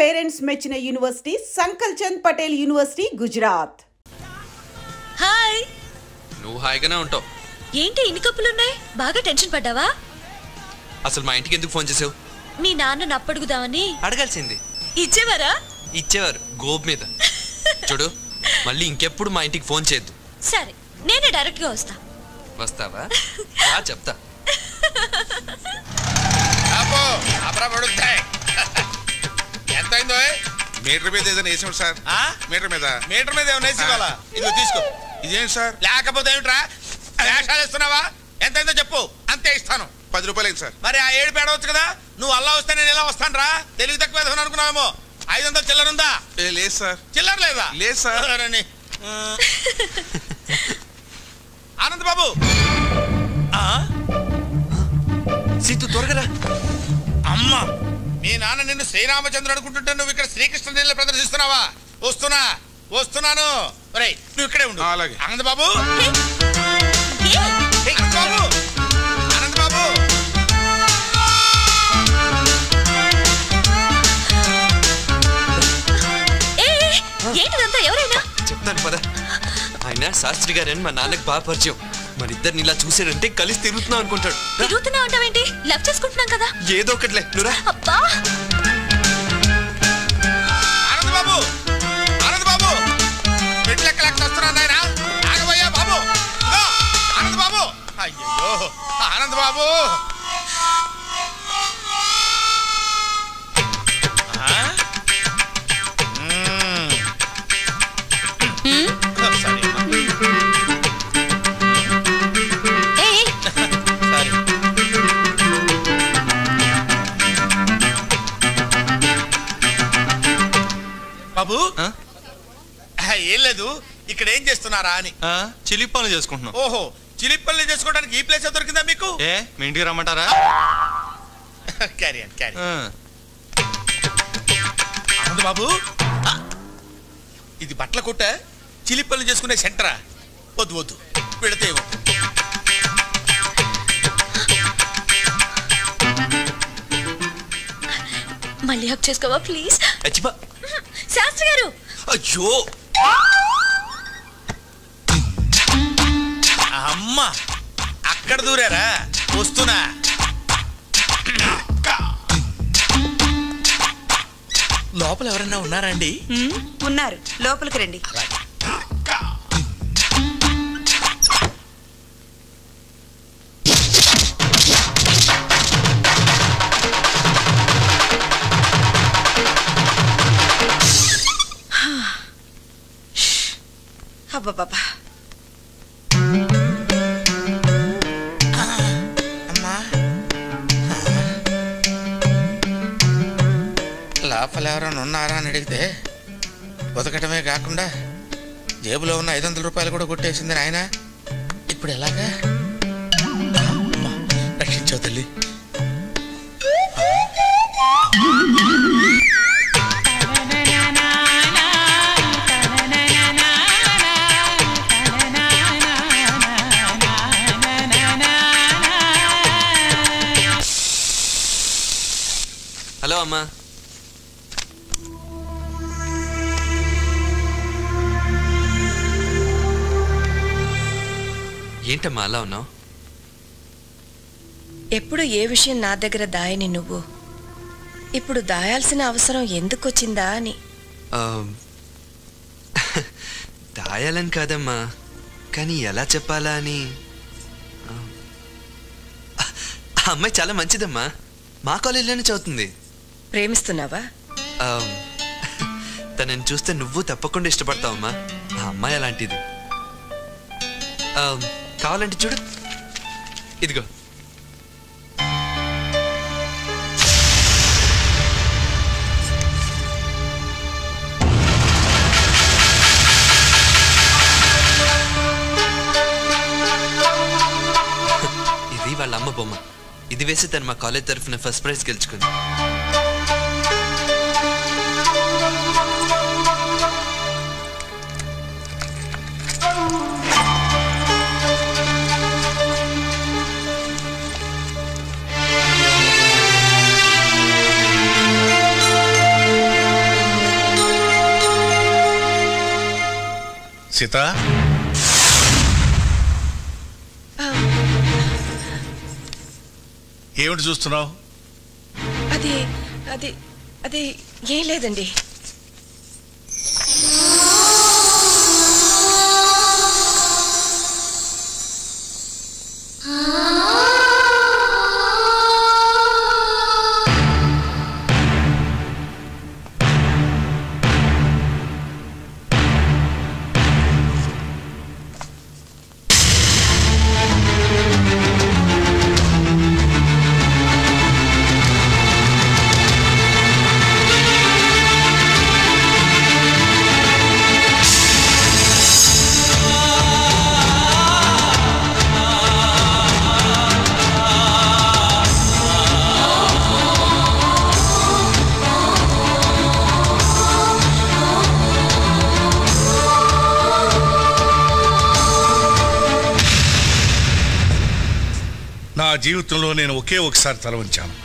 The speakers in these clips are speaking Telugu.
పేరెంట్స్ మెచ్చిన university Sankalchand Patel university Gujarat. Hi. నువ్వు హాయిగానే ఉంటావు. ఏంటి ఇన్ని కప్పులున్నాయి? బాగా టెన్షన్ పడ్డావా? అసలు మా ఇంటికి ఎందుకు ఫోన్ చేసావు? మీ నాన్న అప్పడుగుదామని. అడగాల్సింది. ఇచ్చేవారా? ఇచ్చేవారు గోబ్ మీద. చూడు, మళ్ళీ ఇంకెప్పుడు మా ఇంటికి ఫోన్ చేయొద్దు. సరే, నేనే డైరెక్ట్ గా వస్తా. వస్తావా? చెప్తా. ఎంతైందో? మీటర్ మీద ఏదైనా వేసాడు సార్. మీటర్ మీద ఏమైనా వేసి ఇవ్వాలా? ఇదిగో తీసుకో. ఇదేంటి సార్? లేకపోతే ఏమిట్రా వేషాలు ఇస్తున్నావా? ఎంతైందో చెప్పు, అంతే ఇస్తాను. 10 రూపాయలు సార్. మరి ఆ 7 పేడవచ్చు కదా. నువ్వు అలా వస్తే నేను ఎలా వస్తాను రా? తెలివి తక్కువ వేసుకుని అనుకున్నావేమో. 500 చిల్లర ఉందా? లేదు సార్. చిల్లర లేదా? లేదు సార్. ఆనంద్ బాబు, సీతు త్వరగా. అమ్మా, మీ నాన్న నిన్ను శ్రీరామచంద్రుడు అనుకుంటుంటే నువ్వు ఇక్కడ శ్రీకృష్ణ లీల ప్రదర్శిస్తున్నావా? వస్తున్నాను. నువ్వు ఇక్కడే ఉండు. అలాగే. ఆనంద్ బాబు, ఆనంద్ బాబు, ఏంటిదంతా? ఎవరైనా చెప్తాను పద. ఆయన శాస్త్రి గారని మా నాన్నకు బాగా పరిచయం. మరి ఇద్దరిని ఇలా చూసారంటే కలిసి తిరుగుతున్నాం అనుకుంటాడు. తిరుగుతున్నా అంటావేంటి? లవ్ చేసుకుంటున్నాం కదా. ఏదో ఒకటిలే, నువ్వురా. అబ్బా, ఆనంద్ బాబు, మెట్లెక్కలేక వస్తున్నాను ఆయన. ఆగబోయా బాబు. ఆనంద్ బాబు, అయ్యో ఆనంద్ బాబు. బాబు, ఏం లేదు. ఇక్కడ ఏం చేస్తున్నారా అని. చిలిపి పనులు చేసుకుంటున్నాం. ఓహో, చిలిపి పనులు చేసుకోవడానికి ఈ ప్లేస్ దొరికిందా మీకు? మీ ఇంటికి రమ్మంటారా? క్యారీ ఆనంద్ బాబు, ఇది బట్టల కొట్ట, చిలిపి పనులు చేసుకునే సెంటరా? వద్దు పెడితే మళ్ళీ హక్ చేసుకోవా ప్లీజ్? అచ్చిపా శాస్త్రి గారు. అయ్యో అమ్మా, అక్కడ దూరారా? వస్తున్నా. లోపల ఎవరన్నా ఉన్నారా అండి? ఉన్నారు, లోపలికి రండి. అబ్బా, లోపల ఎవరైనా ఉన్నారా అని అడిగితే బతకటమే కాకుండా జేబులో ఉన్న 500 రూపాయలు కూడా కొట్టేసింది ఆయన. ఇప్పుడు ఎలాగా? రక్షించావు తల్లి. హలో అమ్మా. ఏంటమ్మా అలా ఉన్నావు? ఎప్పుడు ఏ విషయం నా దగ్గర దాయని నువ్వు ఇప్పుడు దాయాల్సిన అవసరం ఎందుకు వచ్చిందా అని. దాయాలని కాదమ్మా, కానీ ఎలా చెప్పాలా అని. ఆ అమ్మాయి చాలా మంచిదమ్మా, మా కాలేజీలోనే చదువుతుంది. ప్రేమిస్తున్నావా? తనని చూస్తే నువ్వు తప్పకుండా ఇష్టపడతావమ్మా. ఆ అమ్మాయి అలాంటిది. కావాలంటే చూడు, ఇదిగో. ఇది వాళ్ళ అమ్మ బొమ్మ. ఇది వేసి తను మా కాలేజ్ తరఫున ఫస్ట్ ప్రైజ్ గెలుచుకుంది. సీత, ఏమిటి చూస్తున్నావు? అది అది అది ఏం లేదండి. నా జీవితంలో నేను ఒకే ఒకసారి తల వంచాను,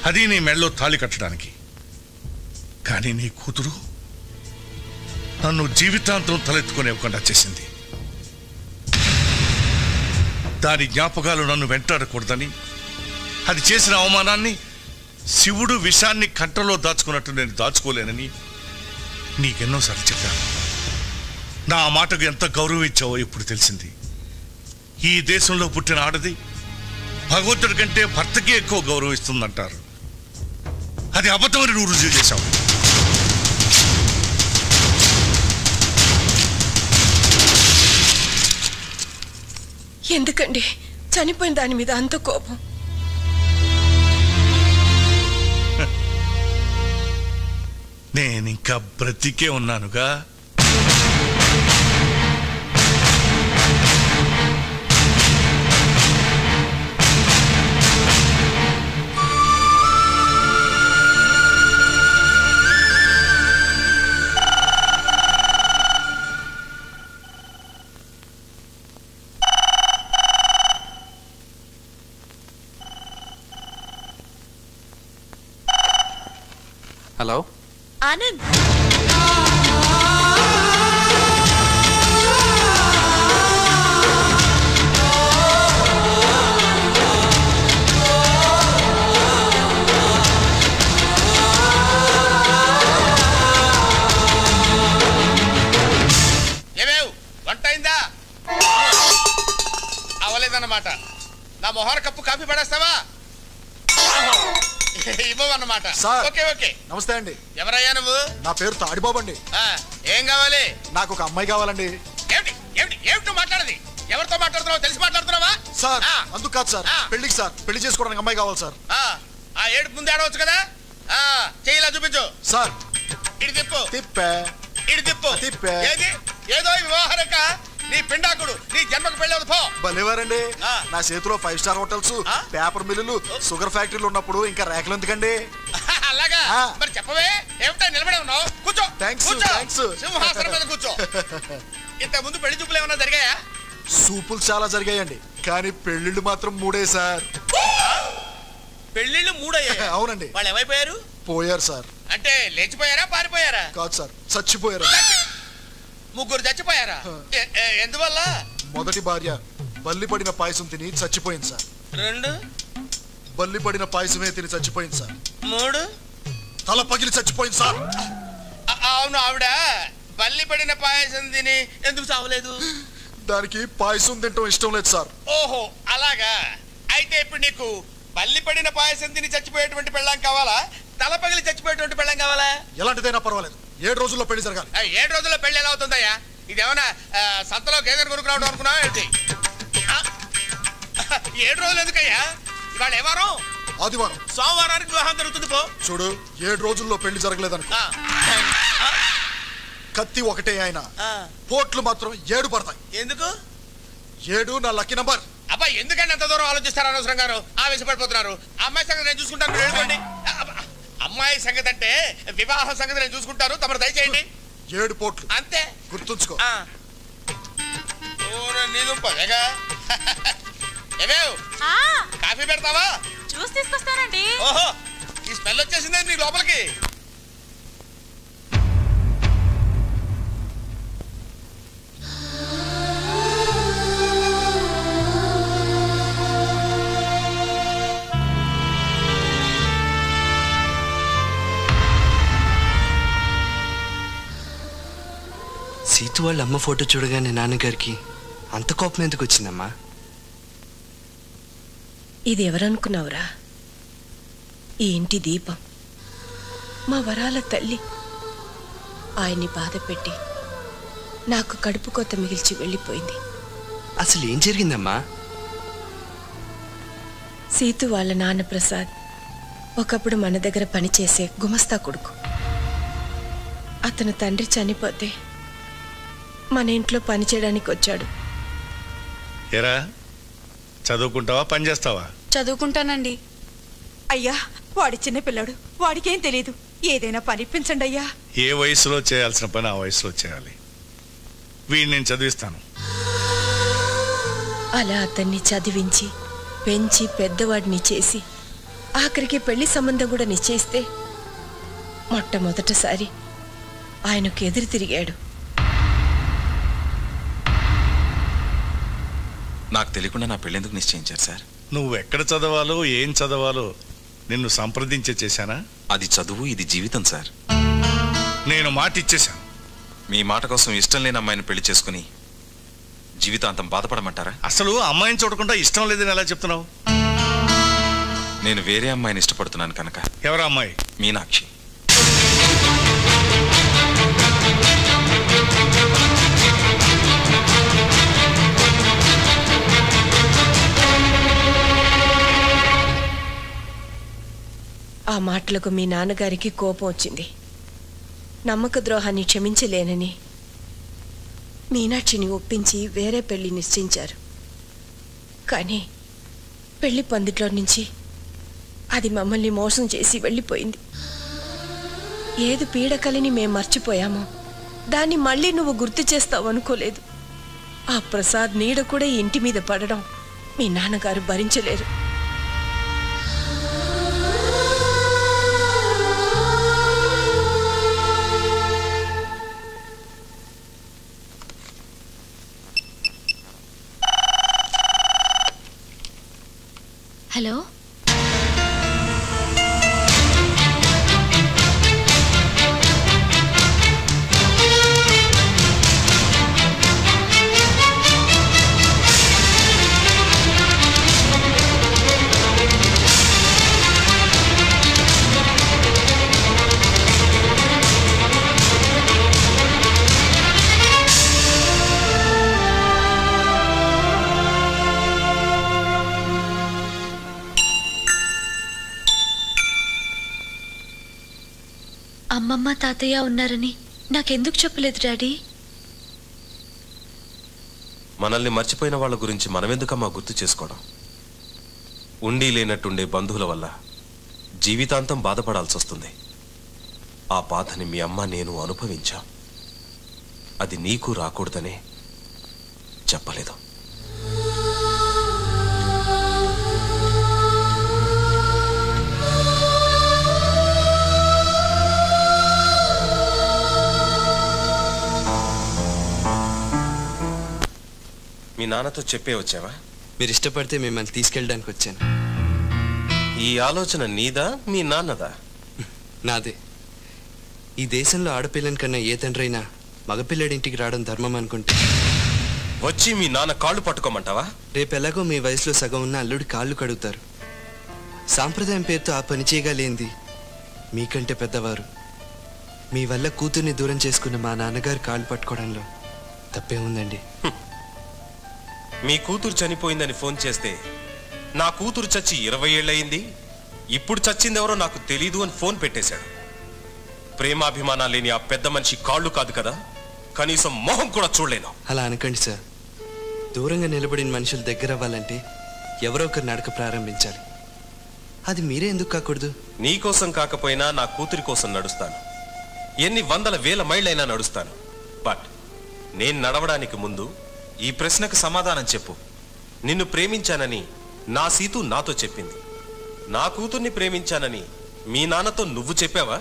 అది నీ మెళ్ళలో తాళి కట్టడానికి. కానీ నీ కూతురు నన్ను జీవితాంతం తలెత్తుకునేవ్వకుండా చేసింది. దాని జ్ఞాపకాలు నన్ను వెంటాడకూడదని, అది చేసిన అవమానాన్ని శివుడు విషాన్ని కంటలో దాచుకున్నట్టు నేను దాచుకోలేనని నీకెన్నోసార్లు చెప్పాను. నా మాటకు ఎంత గౌరవం ఇచ్చావో ఇప్పుడు తెలిసింది. ఈ దేశంలో పుట్టిన ఆడది భగవంతుడి కంటే భర్తకి ఎక్కువ గౌరవం ఇస్తుందంటారు. అది అబద్ధమని నువ్వు రుజువు చేశావు. ఎందుకండి చనిపోయిన దాని మీద అంత కోపం? నేనింకా బ్రతికే ఉన్నానుగా. హలో ఆనంద్, ఏమేవ్ వంట అయిందా? అవలేదన్నమాట. నా మొహర కప్పు కాఫీ పడేస్తావా? ఇవ్వమన్నమాట. Okay okay. నమస్తే అండి. ఎవరయ్యా నువ్వు? నా పేరు తాడిబాబు అండి. ఏం కావాలి? నాకు ఒక అమ్మాయి కావాలండి. ఏమిటి ఏమిటి ఏమిటి మాట్లాడది? ఎవరితో మాట్లాడుతున్నావు? తెలిసి మాట్లాడుతున్నావా? సార్ అందుకు కాదు సార్, పెళ్లికి సార్, పెళ్లి చేసుకోవడానికి అమ్మాయి కావాలి సార్. ఆ ఏడుపు ముందు ఆడవచ్చు కదా. చెయ్యిలా చూపించు సార్. ఇటు తిప్పు. తిప్పే. ఇటు తిప్పు. తిప్పే. ఏది ఏదో వివాహరక నీ పిండాకుడు నీ జన్మకు పెళ్ళి పో. భలేవారండి. నా చేతిలో 5 స్టార్ హోటల్స్, పేపర్ మిల్లులు, షుగర్ ఫ్యాక్టరీలు ఉన్నప్పుడు ఇంకా రేఖలు ఎందుకండి? అలాగా మరి చెప్పవే. ఏమిటా నిలబడి ఉన్నావు? కూర్చో. థాంక్స్. సింహాసనం మీద కూర్చో. ఇంత ముందు పెళ్లి చూపులు ఏమన్నా జరిగాయా? సూపులు చాలా జరిగాయండి, కానీ పెళ్లిళ్ళు మాత్రం 3 సార్. పెళ్లిళ్ళు 3 అయ్యాయి? అవునండి. వాళ్ళు ఏమైపోయారు? పోయారు సార్. అంటే లేచిపోయారా పారిపోయారా? కాదు సార్, చచ్చిపోయారు. 3 చచ్చిపోయారా? ఎందువల్ల? మొదటి భార్య బల్లి పడిన పాయసం తిని చచ్చిపోయింది సార్. 2 బల్లి పడిన పాయసమే తిని చచ్చిపోయింది సార్. 3 తల పగిలి చచ్చిపోయింది సార్. అవును, ఆవిడ బల్లి పడిన పాయసం తిని ఎందుకు చావలేదు? దానికి పాయసం తింటం ఇష్టం లేదు సార్. ఓహో అలాగా. అయితే ఇప్పుడు నీకు బల్లి పడిన పాయసం తిని చచ్చిపోయేటువంటి పెళ్ళాం కావాలా, తల పగిలి చచ్చిపోయేటువంటి పెళ్ళాం కావాలా? ఎలాంటిదైనా పర్వాలేదు, 7 రోజుల్లో పెళ్లి జరగాలి. 7 రోజుల్లో పెళ్లి ఎలా అవుతుందయ్యా? ఇదేమన్నా సంతలో గేదెను కొనుక్కురావడం అనుకున్నావా ఏంటి? 7 రోజులు ఎందుకయ్యా? ఇవాళ ఏ వారం? ఆదివారం. సోమవారానికి వివాహం జరుగుతుంది పో. చూడు, 7 రోజుల్లో పెళ్లి జరగలేదనుకో, కత్తి ఒకటే అయినా పోట్లు మాత్రం 7 పడతాయి. ఎందుకు? 7 నా లక్కీ నంబర్. అబ్బా ఎందుకంటే అంత దూరం ఆలోచిస్తారు? అనవసరం గారు ఆవేశపడిపోతున్నారు. అమ్మాయి సంగతి నేను చూసుకుంటాను, వెళ్ళండి. అమ్మాయి సంగతి అంటే వివాహ సంగతి నేను చూసుకుంటాను, తమరు దయచేయండి. 7 పోట్లు అంతే, గుర్తుంచుకో. కాఫీ పెడతావా? చూసి తీసుకొస్తానండి. ఓహో, ఈ స్మెల్ వచ్చేసిందే నీ లోపలికి. సీతు వాళ్ళ అమ్మ ఫోటో చూడగానే నాన్నగారికి అంత కోపం ఎందుకు వచ్చిందమ్మా? ఇది ఎవరనుకున్నావురా? ఈ ఇంటి దీపం, మా వరాల తల్లి. ఆయన్ని బాధ పెట్టి నాకు కడుపు కోత మిగిల్చి వెళ్ళిపోయింది. అసలు ఏం జరిగిందమ్మా? సీతు వాళ్ళ నాన్న ప్రసాద్ ఒకప్పుడు మన దగ్గర పనిచేసే గుమస్తా కొడుకు. అతను తండ్రి చనిపోతే మన ఇంట్లో పనిచేయడానికి వచ్చాడు. ఎరా చదువుకుంటావా, పని చేస్తావా? చదువుకుంటానండి. అయ్యా, వాడి చిన్నపిల్లాడు, వాడికేం తెలీదు. ఏదైనా పనిపించండి అయ్యా. ఏ వయసులో చేయాల్సిన పని ఆ వయసులో చేయాలి. వీడిని నేను చదివిస్తాను. అలా అతన్ని చదివించి పెంచి పెద్దవాడిని చేసి ఆఖరికి పెళ్లి సంబంధం కూడా నిశ్చయిస్తే మొట్టమొదటిసారి ఆయనకు ఎదురు తిరిగాడు. నాకు తెలియకుండా నా పెళ్ళెందుకు నిశ్చయించారు సార్? నువ్వు ఎక్కడ చదవాలో ఏం చదవాలో నిన్ను సంప్రదించే చేశానా? అది చదువు, ఇది జీవితం సార్. నేను మాట ఇచ్చేశాను. మీ మాట కోసం ఇష్టం లేని అమ్మాయిని పెళ్లి చేసుకుని జీవితాంతం బాధపడమంటారా? అసలు అమ్మాయిని చూడకుండా ఇష్టం లేదని ఎలా చెప్తున్నావు? నేను వేరే అమ్మాయిని ఇష్టపడుతున్నాను కనుక. ఎవరు అమ్మాయి? మీనాక్షి. ఆ మాటలకు మీ నాన్నగారికి కోపం వచ్చింది. నమ్మక ద్రోహాన్ని క్షమించలేనని మీనాక్షిని ఒప్పించి వేరే పెళ్లి నిశ్చయించారు. కానీ పెళ్లి పందిట్లో నుంచి అది మమ్మల్ని మోసం చేసి వెళ్ళిపోయింది. ఏది పీడకలిని మేం మర్చిపోయామో దాన్ని మళ్ళీ నువ్వు గుర్తు చేస్తావు అనుకోలేదు. ఆ ప్రసాద్ నీడ కూడా ఈ ఇంటి మీద పడడం మీ నాన్నగారు భరించలేరు. హలో, అమ్మమ్మ తాతయ్య ఉన్నారని నాకెందుకు చెప్పలేదు డాడీ? మనల్ని మర్చిపోయిన వాళ్ళ గురించి మనమెందుకమ్మా గుర్తు చేసుకోవడం? ఉండి లేనట్టుండే బంధువుల వల్ల జీవితాంతం బాధపడాల్సి వస్తుంది. ఆ బాధని మీ అమ్మ నేను అనుభవించాం. అది నీకు రాకూడదనే చెప్పలేదు. మీ నాన్నతో చెప్పే వచ్చావా? మీరు ఇష్టపడితే మిమ్మల్ని తీసుకెళ్ళడానికి వచ్చాను. ఈ ఆలోచన నీదా మీ నాన్నదా? నాదే. ఈ దేశంలో ఆడపిల్లని కన్నా ఏ తండ్రైనా మగపిల్లడింటికి రావడం ధర్మం అనుకుంటే వచ్చి మీ నాన్న కాళ్ళు పట్టుకోమంటావా? రేపు ఎలాగో మీ వయసులో సగం ఉన్న అల్లుడి కాళ్ళు కడుగుతారు. సాంప్రదాయం పేరుతో ఆ పని చేయగలేంది మీకంటే పెద్దవారు. మీ వల్ల కూతుర్ని దూరం చేసుకున్న మా నాన్నగారు కాళ్ళు పట్టుకోవడంలో తప్పే ఉందండి. మీ కూతురు చనిపోయిందని ఫోన్ చేస్తే నా కూతురు చచ్చి 20 ఏళ్ళయింది, ఇప్పుడు చచ్చిందెవరో నాకు తెలీదు అని ఫోన్ పెట్టేశాడు. ప్రేమాభిమానాలు లేని ఆ పెద్ద మనిషి కాళ్ళు కాదు కదా, కనీసం మొహం కూడా చూడలేను. అలా అనకండి సార్. దూరంగా నిలబడిన మనుషులు దగ్గర అవ్వాలంటే ఎవరో ఒకరు నడక ప్రారంభించాలి. అది మీరే ఎందుకు కాకూడదు? నీకోసం కాకపోయినా నా కూతురి కోసం నడుస్తాను. ఎన్ని వందల వేల మైళ్ళైనా నడుస్తాను. బట్ నేను నడవడానికి ముందు ఈ ప్రశ్నకు సమాధానం చెప్పు. నిన్ను ప్రేమించానని నా సీతు నాతో చెప్పింది. నా కూతుర్ని ప్రేమించానని మీ నాన్నతో నువ్వు చెప్పావా?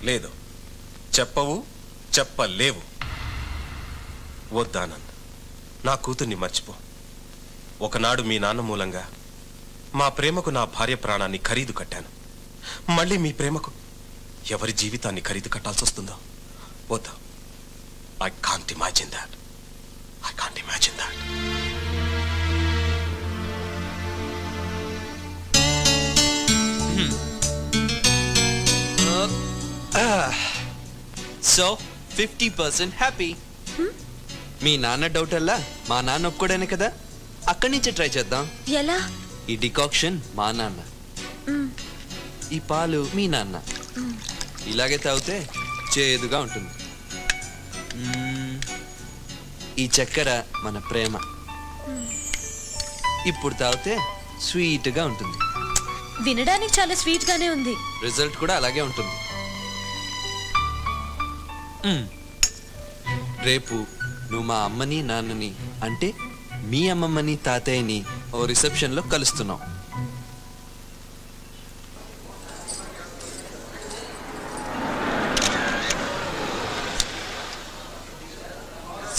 లేదు, చెప్పవు, చెప్పలేవు. వద్దానంద్, నా కూతుర్ని మర్చిపో. ఒకనాడు మీ నాన్న మూలంగా మా ప్రేమకు నా భార్య ప్రాణాన్ని ఖరీదు కట్టాను. మళ్ళీ మీ ప్రేమకు ఎవరి జీవితాన్ని ఖరీదు కట్టాల్సి వస్తుందో వద్దు. I can't imagine that. I can't imagine that. So 50% happy. మీ నాన్న డౌట్ అల్లా మా నాన్న ఒప్పుకోడానే కదా, అక్కడి నుంచే ట్రై చేద్దాం. ఎలా? ఈ డికాక్షన్ మా నాన్న, ఈ పాలు మీ నాన్న. ఇలాగే తాగితే చేదుగా ఉంటుంది. ఈ చక్కెర మన ప్రేమ. ఇప్పుడు తాగితే స్వీట్గా ఉంటుంది. వినడానికి చాలా స్వీట్ గానే ఉంది. రిజల్ట్ కూడా అలాగే ఉంటుంది. రేపు నువ్వు మా అమ్మని నాన్నని అంటే మీ అమ్మమ్మని తాతయ్యని ఓ రిసెప్షన్లో కలుస్తున్నావు.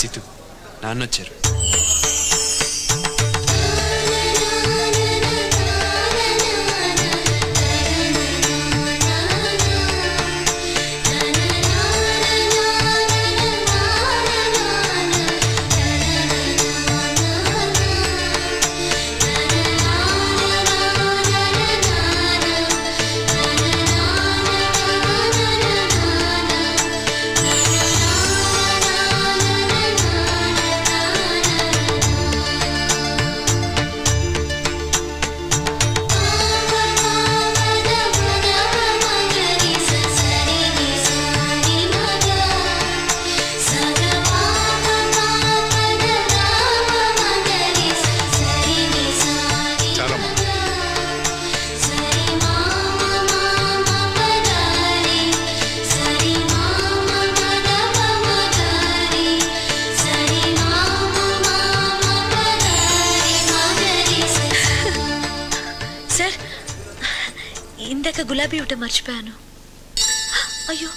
సిటు, నాన్నొచ్చారు. ఇందాక గులాబీ ఇవ్వటం మర్చిపోయాను. అయ్యో,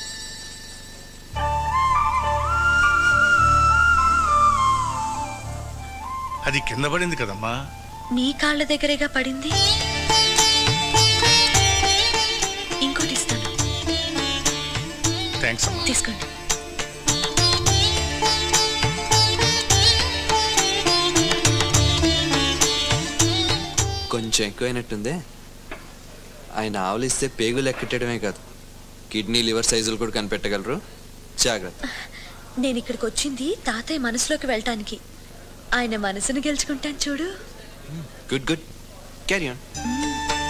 అది కింద పడింది కదమ్మా. మీ కాళ్ళ దగ్గరేగా పడింది. ఇంకోటి ఇస్తాను, థ్యాంక్స్ అమ్మా. తీసుకోండి. కొంచెం ఎక్కువైనట్టుందే. ఆయన ఆవలిస్తే పేగులు ఎక్కటమే కాదు, కిడ్నీ లివర్ సైజులు కూడా కనిపెట్టగలరు. జాగ్రత్త. నేను ఇక్కడికి వచ్చింది తాతయ్య మనసులోకి వెళ్ళటానికి. ఆయన మనసును గెలుచుకుంటాను చూడు. Good good, carry on.